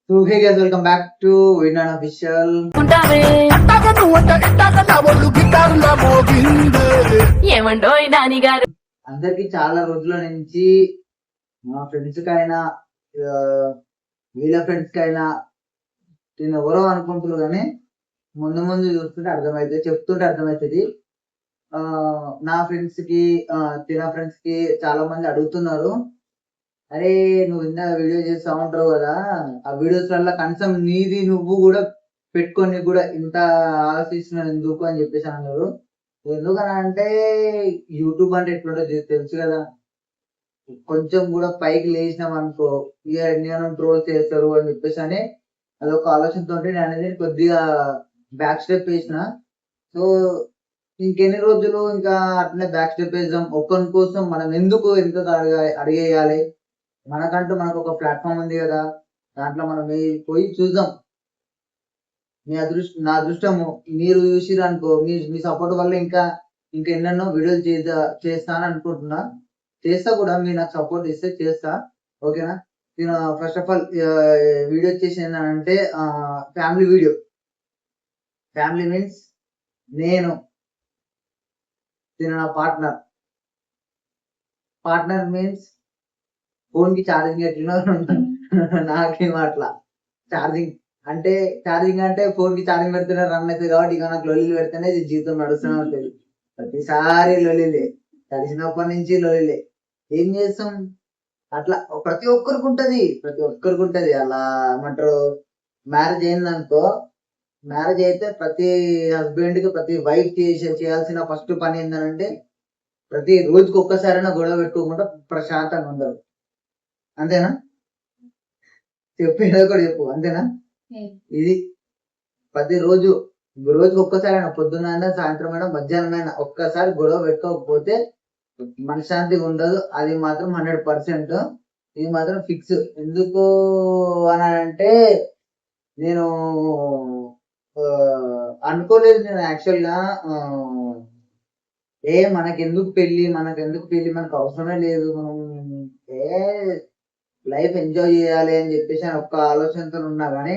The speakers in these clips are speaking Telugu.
So hey guys, welcome back to Vinan Official. ఏమండోయ్ నాని గారు అందరికి చాలా రోజుల నుంచి మా ఫ్రెండ్స్ కైనా వీళ్ళ ఫ్రెండ్స్ కైనా నేను ఎవరో అనుకుంటున్నారు కానీ ముందు ముందు చూస్తుంటే అర్థమవుతుంది, చెప్తుంటే అర్థమవుతుంది. నా ఫ్రెండ్స్ కి తిన ఫ్రెండ్స్ కి చాలా మంది అడుగుతున్నారు, అరే నువ్వు ఇందా వీడియో చేస్తా ఉంటావు కదా, ఆ వీడియోస్ వల్ల కనీసం నీది నువ్వు కూడా పెట్టుకొని కూడా ఇంత ఆలోచిస్తున్నాను ఎందుకు అని చెప్పేసి అన్నారు. ఎందుకని అంటే యూట్యూబ్ అంటే ఎట్లుంటో తెలుసు కదా. కొంచెం కూడా పైకి లేచినాం అనుకో ఇక నేను ట్రోల్ చేస్తారు అని చెప్పేసి అని అదొక ఆలోచనతో నేను అనేది కొద్దిగా బ్యాక్ స్టెప్ వేసిన. సో ఇంకెన్ని రోజులు ఇంకా అట్లనే బ్యాక్ స్టెప్ వేద్దాం. ఒక్కరి కోసం మనం ఎందుకు ఎంత అడిగేయాలి, మనకంటూ మనకు ఒక ప్లాట్ఫామ్ ఉంది కదా, దాంట్లో మనం పోయి చూద్దాం. నా అదృష్టము మీరు చూసిరు అనుకో, మీ సపోర్ట్ వల్ల ఇంకా ఎన్నెన్నో వీడియోలు చేస్తాను అనుకుంటున్నా. చేస్తా కూడా, మీరు నాకు సపోర్ట్ ఇస్తే చేస్తా, ఓకేనా. నేను ఫస్ట్ ఆఫ్ ఆల్ వీడియో వచ్చేసి ఏంటంటే ఫ్యామిలీ వీడియో. ఫ్యామిలీ మీన్స్ నేను నా పార్ట్నర్ మీన్స్ ఫోన్ కి ఛార్జింగ్ ఎట్లా నాకేం అట్లా ఛార్జింగ్ అంటే ఫోన్ కి ఛార్జింగ్ పెడితేనే రన్ అవుతుంది కాబట్టి ఇక నాకు లొల్లి పెడితేనే జీవితం నడుస్తూనే ఉంటుంది. ప్రతిసారి లొల్లిలే, కలిసినప్పటి నుంచి లొల్లిలే. ఏం చేస్తాం, అట్లా ప్రతి ఒక్కరికి ఉంటది అలా. ఏమంటారు, మ్యారేజ్ అయిందనుకో, మ్యారేజ్ అయితే ప్రతి హస్బెండ్ కి ప్రతి వైఫ్ చేయాల్సిన ఫస్ట్ పని ఏంటంటే ప్రతి రోజుకి ఒక్కసారైనా గొడవ పెట్టుకోకుండా ప్రశాంతంగా ఉండదు. అంతేనా? చెప్పేది కూడా చెప్పు, అంతేనా? ఇది ప్రతి రోజుకి ఒక్కసారైనా, పొద్దున్న సాయంత్రం అయినా మధ్యాహ్నం అయినా ఒక్కసారి గొడవ పెట్టుకోకపోతే మనశ్శాంతిగా ఉండదు. అది మాత్రం 100%. ఇది మాత్రం ఫిక్స్. ఎందుకు అని అంటే నేను అనుకోలేదు. నేను యాక్చువల్గా మనకెందుకు పెళ్లి, మనకు అవసరమే లేదు, మనం లైఫ్ ఎంజాయ్ చేయాలి అని చెప్పేసి ఒక్క ఆలోచనతో ఉన్నా. కానీ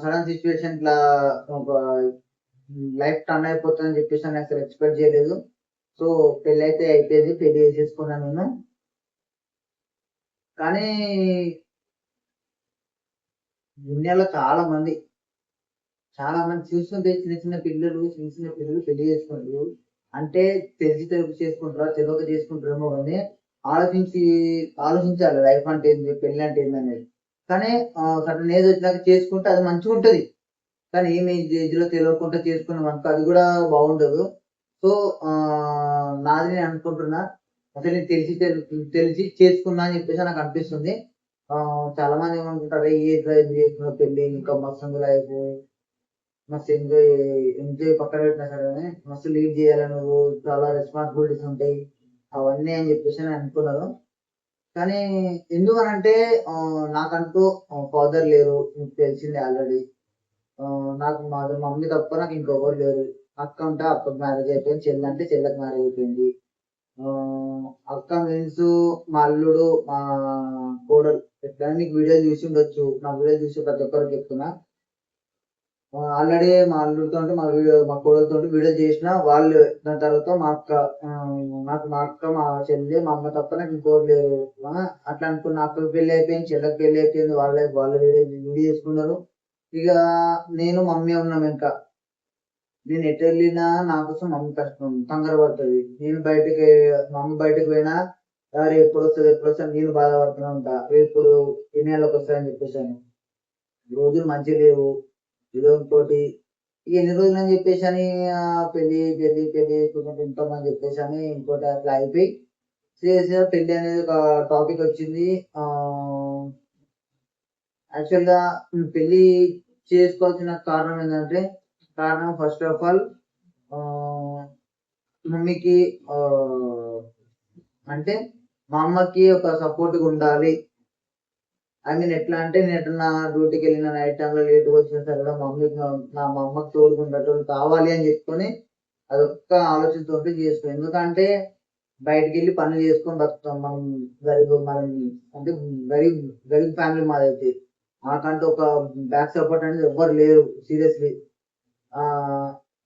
సడన్ సిచ్యువేషన్ ఇట్లా లైఫ్ టర్న్ అయిపోతుందని చెప్పేసి నేను అసలు ఎక్స్పెక్ట్ చేయలేదు. సో పెళ్ళి అయితే అయిపోయింది, పెళ్లి చేసేసుకున్నాను నేను. కానీ దునియాలో చాలా మంది చూస్తుంటే చిన్న చిన్న పిల్లలు పెళ్లి చేసుకుంటారు. అంటే తెలిసి తెలుగు చేసుకుంటారా, తెలియక చేసుకుంటారేమో కానీ ఆలోచించాలి లైఫ్ అంటే ఏంది, పెళ్లి అంటే ఏంది అనేది. కానీ సడన్ ఏజ్ వచ్చినాక చేసుకుంటే అది మంచిగా ఉంటది. కానీ ఏమి ఏజ్ లో తెలియకుండా చేసుకున్నాం అనుకో అది కూడా బాగుండదు. సో నాది నేను అనుకుంటున్నా, అసలు నేను తెలిసి చేసుకున్నా అని చెప్పేసి నాకు అనిపిస్తుంది. చాలా మంది ఏమనుకుంటారు, ఏ ఏజ్ లో చేసుకున్న పెళ్లి ఇంకా మస్తు లైఫ్, మస్తు ఎంజాయ్ పక్కన పెట్టినా సరే మస్తు లీడ్ చేయాలి, నువ్వు చాలా రెస్పాన్సిబిలిటీస్ ఉంటాయి అవన్నీ అని చెప్పేసి నేను అనుకున్నాను. కానీ ఎందుకనంటే నాకంటూ ఫాదర్ లేరు, మీకు తెలిసిందే ఆల్రెడీ. నాకు మా మమ్మీ తప్ప నాకు ఇంకొకరు లేరు. అక్క ఉంటే అక్కకు మ్యారేజ్ అయిపోయింది, చెల్లి అంటే చెల్లెకి మ్యారేజ్ అయిపోయింది. అక్క మీన్స్ మా అల్లుడు, మా కోడలు. ఎట్లా మీకు వీడియో చూసి ఉండొచ్చు, నా వీడియో చూసి ప్రతి ఒక్కరికి చెప్తున్నా. ఆల్రెడీ మా అల్లుడితో మా కోడలతో వీడియో చేసిన వాళ్ళు. దాని తర్వాత మా అక్క మా చెల్లి మా అమ్మ తప్ప నాకు ఇంకోరు లేరు. అట్లా అనుకున్న. అక్కకి పెళ్లి అయిపోయింది, చెల్లెకి పెళ్లి అయిపోయింది, వాళ్ళు వీడియో చేసుకున్నారు. ఇక నేను మమ్మీ ఉన్నాం. ఇంకా నేను ఎటు వెళ్ళినా నా కోసం మమ్మీ కష్టం కంగారు పడుతుంది. మమ్మీ బయటకు పోయినా ఎప్పుడు వస్తుంది నేను బాధపడుతూనే ఉంటా, ఎప్పుడు ఎన్ని నెలలకు వస్తాయని చెప్పేసాను. రోజులు మంచిగా లేవు. ఇదో ఇంకోటి ఎన్ని రోజులు అని చెప్పేసి అని పెళ్లి ఇంకోమని చెప్పేసి అని ఇంకోటి అట్లా అయిపోయి చేసిన పెళ్లి అనేది ఒక టాపిక్ వచ్చింది. యాక్చువల్గా పెళ్లి చేసుకోవాల్సిన కారణం ఏంటంటే, ఫస్ట్ ఆఫ్ ఆల్ మమ్మీకి అంటే మా అమ్మకి ఒక సపోర్ట్గా ఉండాలి. ఐ మీన్ ఎట్లా అంటే, నేను నా డ్యూటీకి వెళ్ళిన నైట్ టైంలో లేట్గా వచ్చిన సరే మా అమ్మకి తోడుకుంటూ కావాలి అని చెప్పుకొని అదొక్క ఆలోచనతో చేసుకో. ఎందుకంటే బయటకు వెళ్ళి పనులు చేసుకొని బతుకుతాం మనం. మనం అంటే గరీబ్ ఫ్యామిలీ మాదైతే. నాకంటూ ఒక బ్యాక్ సపోర్ట్ అనేది ఎవ్వరు లేరు సీరియస్లీ. ఆ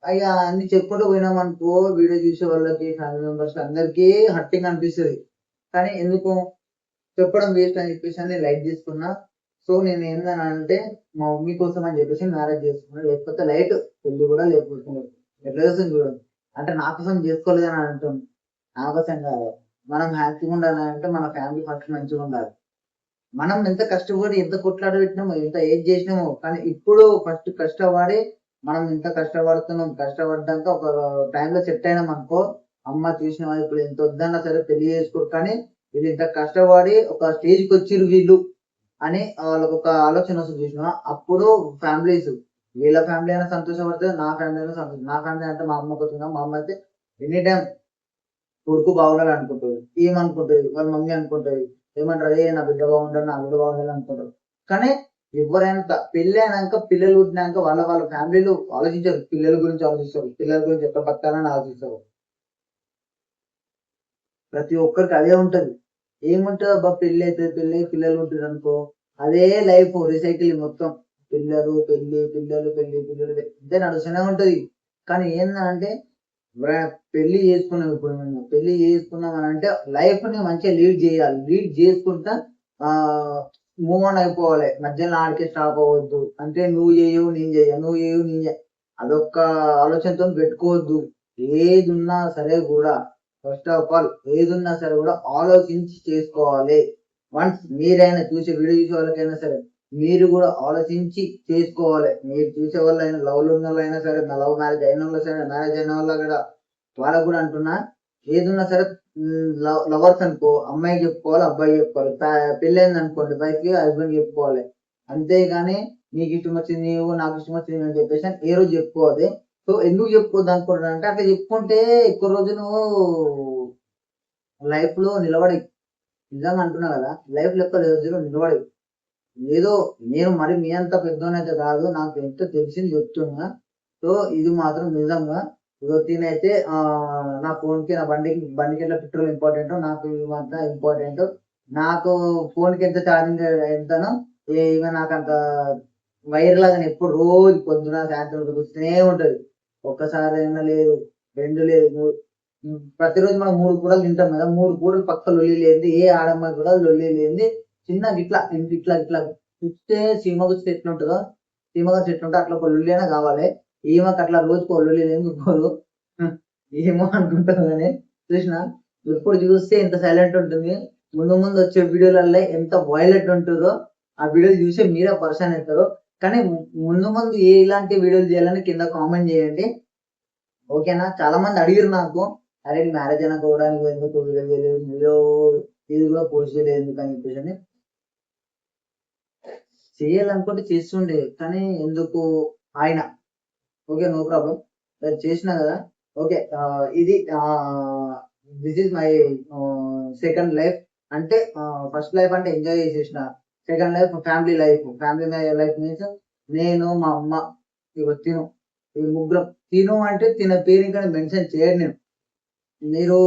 ఇక అన్ని చెప్పుకుంటూ పోయినాం అనుకో, వీడియో చూసే వాళ్ళకి ఫ్యామిలీ మెంబర్స్ అందరికీ హర్టింగ్ అనిపిస్తుంది. కానీ ఎందుకు చెప్పడం వేస్ట్ అని చెప్పేసి అని లైట్ తీసుకున్నా. సో నేను ఏంటంటే మా మమ్మీ కోసం అని చెప్పేసి మ్యారేజ్ చేసుకున్నా. లేకపోతే లైట్ పెళ్లి కూడా లేకపోతున్నాడు. ఎట్లా చేస్తుంది చూడండి. అంటే నా కోసం చేసుకోలేదని అంటాం, నా కోసం కాదు. మనం హ్యాపీగా ఉండాలంటే మన ఫ్యామిలీ ఫస్ట్ మంచిగా ఉండాలి. మనం ఎంత కష్టపడి ఎంత కొట్లాడ పెట్టినామో ఎంత ఏది చేసినామో, కానీ ఇప్పుడు ఫస్ట్ కష్టపడి మనం ఎంత కష్టపడుతున్నాం, కష్టపడ్డాక ఒక టైంలో సెట్ అయినాం అనుకో, అమ్మ చూసిన ఇప్పుడు ఎంత వద్దన్నా సరే పెళ్లి చేసుకోరు. కానీ వీళ్ళు ఇంత కష్టపడి ఒక స్టేజ్కి వచ్చిర్రు వీళ్ళు అని వాళ్ళకు ఒక ఆలోచన వస్తుంది చూసిన. అప్పుడు ఫ్యామిలీస్, వీళ్ళ ఫ్యామిలీ అయినా సంతోషపడుతుంది, నా ఫ్యామిలీ అయినా సంతోషం. నా ఫ్యామిలీ అంటే మా అమ్మకు వచ్చిన, మా అమ్మ అయితే ఎనీ టైం కొడుకు బాగుండాలి అనుకుంటుంది, ఏమనుకుంటుంది వాళ్ళ మమ్మీ అనుకుంటుంది, ఏమంటారు ఏ నా బిడ్డ బాగుండాలి, నా బిడ్డ బాగుండాలి అనుకుంటారు. కానీ ఎవరైనా పెళ్లి అయినాక పిల్లలు పుట్టినాక వాళ్ళ వాళ్ళ ఫ్యామిలీలు ఆలోచించారు, పిల్లల గురించి ఆలోచిస్తారు, పిల్లల గురించి ఎట్లా బతకాలని ఆలోచిస్తారు. ప్రతి ఒక్కరికి అదే ఉంటది. ఏముంటుంది అబ్బా, పెళ్లి అయితే పెళ్లి, పిల్లలు ఉంటుంది అనుకో, అదే లైఫ్ రీసైకిల్ మొత్తం. పిల్లలు పెళ్లి, పిల్లలు పెళ్లి, పిల్లలు ఇదే నడుస్తూనే ఉంటది. కానీ ఏంటంటే పెళ్లి చేసుకున్నాం, ఇప్పుడు మేము పెళ్లి చేసుకున్నాం అని అంటే లైఫ్ ని మంచిగా లీడ్ చేయాలి. లీడ్ చేసుకుంటా ఆ మూవ్ ఆన్ అయిపోవాలి. మధ్యలో ఆడికే స్టాప్ అవ్వద్దు. అంటే నువ్వు చేయవు నేను చెయ్య, నువ్వు చేయవు నేను చెయ్య, అదొక్క ఆలోచనతో పెట్టుకోవద్దు. ఏది ఉన్నా సరే కూడా ఫస్ట్ ఆఫ్ ఆల్ ఏది ఉన్నా సరే కూడా ఆలోచించి చేసుకోవాలి. వన్స్ మీరైనా చూసే వీడియో చూసే వాళ్ళకైనా సరే మీరు కూడా ఆలోచించి చేసుకోవాలి. మీరు చూసే వాళ్ళైనా లవ్ లో ఉన్న వాళ్ళైనా సరే, నా లవ్ మ్యారేజ్ అయిన వాళ్ళు సరే, మ్యారేజ్ అయిన వాళ్ళ కూడా వాళ్ళకు కూడా అంటున్నా, ఏదున్నా సరే లవర్స్ అనుకో అమ్మాయికి చెప్పుకోవాలి, అబ్బాయికి చెప్పుకోవాలి. పెళ్ళి అయింది అనుకోండి వైఫ్ కి హస్బెండ్ చెప్పుకోవాలి. అంతేగాని నీకు ఇష్టం వచ్చింది నువ్వు, నాకు ఇష్టం వచ్చింది అని చెప్పేసి ఏ రోజు చెప్పుకోవాలి. సో ఎందుకు చెప్పుకోవద్దు అనుకుంటున్నా అంటే, అట్లా చెప్పుకుంటే ఎక్కువ రోజులు లైఫ్ లో నిలబడి, నిజంగా అంటున్నా కదా, లైఫ్ లో ఎక్కువ రోజులు నిలబడి. ఏదో నేను మరి మీ అంత పెద్దోనైతే కాదు, నాకు ఎంత తెలిసింది చెప్తున్నా. సో ఇది మాత్రం నిజంగా ఇదో తినైతే నా ఫోన్ కి, నా బండికి ఎట్లా పెట్రోల్ ఇంపార్టెంట్, నాకు ఇవంతా ఇంపార్టెంట్. నాకు ఫోన్ కి ఎంత ఛార్జింగ్ ఎంతనో ఈమె నాకు అంత వైర్ లాగా ఎప్పుడు రోజు పొద్దున సాయంత్రం చూస్తూనే ఉంటది. ఒక్కసారి అయినా లేదు, రెండు లేదు, మూడు. ప్రతిరోజు మనం 3 కూరలు తింటాం కదా, 3 కూరలు పక్క లొల్లి లేనిది, ఏ ఆడమ్మాయి కూడా లొల్లి లేనిది చిన్న ఇట్లా ఇట్లా ఇట్లా చూస్తే సీమ గుస్తే ఎట్లుంటుందో, సీమగా ఎట్లుంటే అట్లా ఒక లొల్లి అయినా కావాలి. ఈమెకు అట్లా రోజుకు ఒక లొల్లి లేని పోదు. ఏమో అనుకుంటాను కానీ చూసిన ఎప్పుడు చూస్తే ఎంత సైలెంట్ ఉంటుంది. ముందు ముందు వచ్చే వీడియోలలో ఎంత వైలెంట్ ఉంటుందో ఆ వీడియోలు చూసి మీరే పర్సన్ అవుతారు. కానీ ముందు ముందు ఇలాంటి వీడియోలు చేయాలని కింద కామెంట్ చేయండి, ఓకేనా. చాలా మంది అడిగారు నాకు, అరే మ్యారేజ్ అయినా కూడా ఎందుకు వీడియో చేయలేదు, వీడియో ఇది కూడా పోస్ట్ చేయలేదు ఎందుకు అని చెప్పేసి. చేయాలనుకుంటే చేస్తుండే, కానీ ఎందుకు ఆయన ఓకే నో ప్రాబ్లం, చేసినా కదా. ఓకే ఇది this is my second life. అంటే ఫస్ట్ లైఫ్ అంటే ఎంజాయ్ చేసేసిన, second life family life. Family life means నేను మా అమ్మ ఇక తిను, ఈ ముగ్గురం. తిను అంటే తిన పేరు ఇంకా మెన్షన్ చేయను నేను. మీరు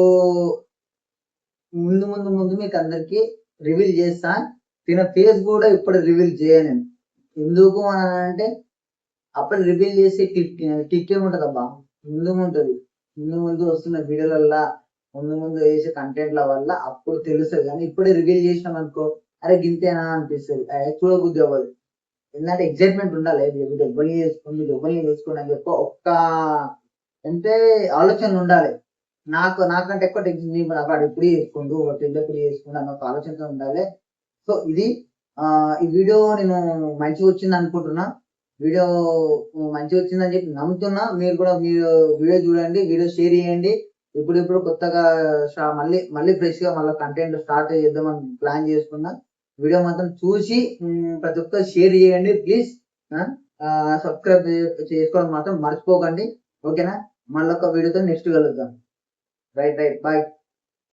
ముందు ముందు ముందు మీకు అందరికి రివీల్ చేస్తా. తిన ఫేస్ కూడా ఇప్పుడు రివీల్ చేయను నేను. ఎందుకు అని అంటే అప్పుడు రివీల్ చేసి కిక్ ఏముంటది అబ్బా, ముందు ఉంటుంది. ముందు ముందు వస్తున్న వీడియోలల్లా, ముందు ముందు వేసే కంటెంట్ల వల్ల అప్పుడు తెలుస్తుంది. కానీ ఇప్పుడే రివీల్ చేసినాం అనుకో, అరే గింతేనా అనిపిస్తుంది, చూడబుద్ధి అవ్వదు. ఏంటంటే ఎగ్జైట్మెంట్ ఉండాలి, డబ్బులు చేసుకుని అని చెప్పి ఒక్క అంటే ఆలోచన ఉండాలి. నాకంటే ఎక్కువ వాడు ఎప్పుడు చేసుకుంటూ ఎప్పుడు చేసుకుంటూ అన్న ఒక ఆలోచనతో ఉండాలి. సో ఇది ఈ వీడియో నేను మంచిగా వచ్చింది అనుకుంటున్నా. వీడియో మంచిగా వచ్చిందని చెప్పి నమ్ముతున్నా. మీరు కూడా మీరు వీడియో చూడండి, వీడియో షేర్ చేయండి. ఇప్పుడు కొత్తగా మళ్ళీ ఫ్రెష్ గా మళ్ళీ కంటెంట్ స్టార్ట్ చేద్దామని ప్లాన్ చేసుకున్నా. వీడియో మాత్రం చూసి ప్రతి ఒక్కరు షేర్ చేయండి ప్లీజ్. సబ్స్క్రైబ్ చేసుకోవడం మాత్రం మర్చిపోకండి, ఓకేనా. మళ్ళీ ఒక వీడియోతో నెక్స్ట్ కలుద్దాం. Right bye.